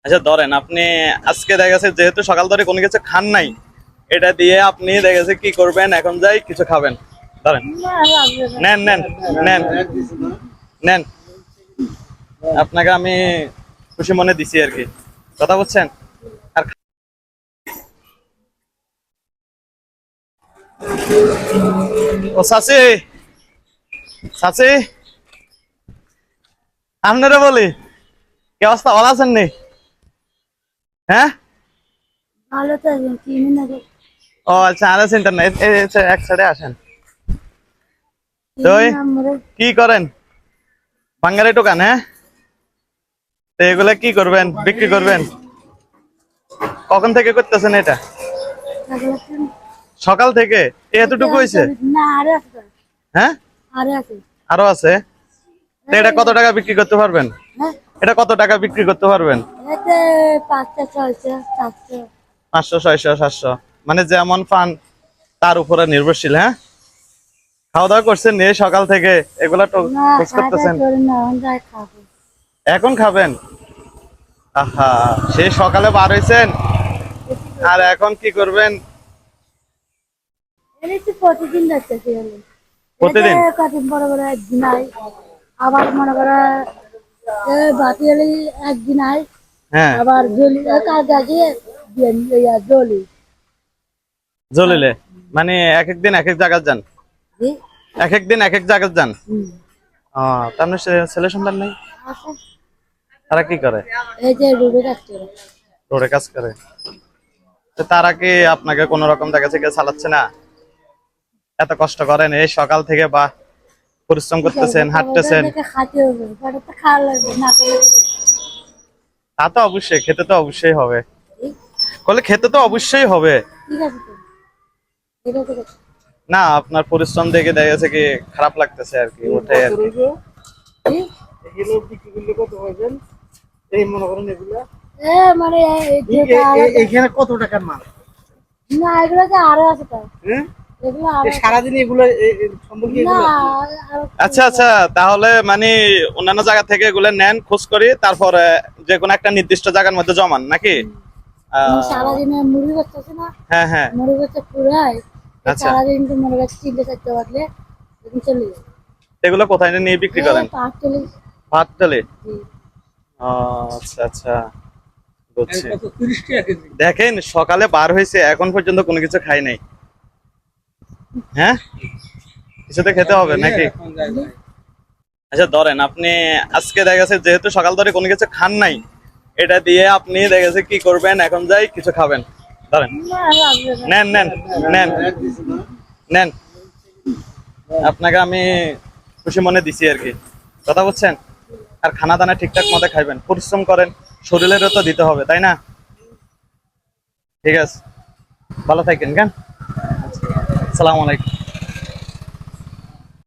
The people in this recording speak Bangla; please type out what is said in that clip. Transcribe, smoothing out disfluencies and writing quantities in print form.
আচ্ছা ধরেন আপনি আজকে দেখা গেছে যেহেতু সকাল ধরে কোনো কিছু খান নাই, এটা দিয়ে আপনি দেখা গেছে কি করবেন, এখন যাই কিছু খাবেন। ধরেন, নেন নেন নেন নেন, আপনাকে আমি খুশি মনে দিছি আর কি, কথা বলছেন। আর ও চাচি, চাচি আপনারা বলি, কি অবস্থা, ভালো আছেন নি? হ্যাঁ, ভালো তো চিনি না রে, ও আচ্ছা, আর সেন্টার না, এক সাইডে আসেন। তো চিনি না আমরা কি করেন, বাঙ্গালি দোকান? হ্যাঁ, তো এগুলা কি করবেন, বিক্রি করবেন? কখন থেকে করতেছেন এটা? থাকলে সকাল থেকে এতটুকু হয়েছে? না আরে আছে তো, হ্যাঁ, আরে আছে। আরো আছে। তো এটা কত টাকা বিক্রি করতে পারবেন? হ্যাঁ এটা কত টাকা বিক্রি করতে পারবেন? এতে 500 600 700। 500 600 700, মানে যেমন পান তার উপরে নির্ভরশীল। হ্যাঁ, খাওয়া দাওয়া করছেন এই সকাল থেকে, এগুলা তো না খোঁজ খাওয়া দাওয়া করতেছেন? করি না, এখন যাই খাবো। এখন খাবেন? আহা, সেই সকালে বার হয়েছেন আর এখন কি করবেন? এনে তো প্রতিদিন যাচ্ছে আমি, এতে প্রতিদিন? কদিন পরে পরে একদিন আই, আবার মনে করে বাতি এলি একদিন আই, হ্যাঁ, আবার জলি কাজ গিয়ে জলি জ্বলিলে মানে এক এক দিন এক এক জায়গায় যান? এক এক দিন এক এক জায়গায় যান? তার মানে ছেলে সন্তান নেই? আছে। তারা কি করে? এই যে রুবি কাজ করে। রোডে কাজ করে। তো তারা কি আপনাকে কোন রকম দেখা থেকে চালাচ্ছে না? এত কষ্ট করেন এই সকাল থেকে, বা পরিশ্রম করতেছেন, হাঁটতেছেন, খাতে হবে, পরে তো খাওয়া লাগবে না খেলে কি তা তো অবশ্যই খেতে তো অবশ্যই হবে। ঠিক বলে খেতে তো অবশ্যই হবে। আছে তো, এটা তো না, আপনার পরিশ্রম দেখে দেখা যাচ্ছে কি খারাপ লাগতেছে আর কি, ওটাই আর কি। ঠিক। এগুলো বিক্রি করলে কত পাবেন? এই মনে করেন এগুলা মানে যেটা এইখানে কত টাকার মাল? না এগুলো তো আরো আছে তো, হ্যাঁ, এগুলো আরো সারাদিন এগুলো সম্পর্কে না এগুলো আরো আচ্ছা আচ্ছা, তাহলে মানে অন্যান্য জায়গা থেকে এগুলো নেন, খোঁজ করি, তারপরে যে কোনো একটা নির্দিষ্ট জায়গার মধ্যে জমান নাকি? সারাদিনে মুড়ি করতেছে না, হ্যাঁ হ্যাঁ। মুড়ি করতে পুরাই আচ্ছা, সারাদিন তো মনে করছে 3-4 বাজলে এদিন চলে যায়। এগুলো কোথায় নিয়ে বিক্রি করেন? পাঁচ চলে ভাতটালে? আচ্ছা আচ্ছা, বুঝছি। কত 30 টাকা কেজি। দেখেন সকালে বার হয়েছে, এখন পর্যন্ত কোনো কিছু খাই নাই। হ্যাঁ, কিছু তো খেতে হবে নাকি? এখন যায় যায়। আচ্ছা ধরেন আপনি আজকে দেখা গেছে যেহেতু সকাল ধরে কোনো কিছু খান নাই, এটা দিয়ে আপনি দেখা গেছে কি করবেন, এখন যাই কিছু খাবেন। ধরেন, না লাগবে না। নেন নেন নেন নেন, আপনাকে আমি খুশি মনে দিছি আর কি, কথা বলছেন। আর খানা দানা ঠিকঠাক মতো খাইবেন, পরিশ্রম করেন, শরীরেরও তো দিতে হবে, তাই না? ঠিক আছে, ভালো থাকেন কেন। আসসালামু আলাইকুম।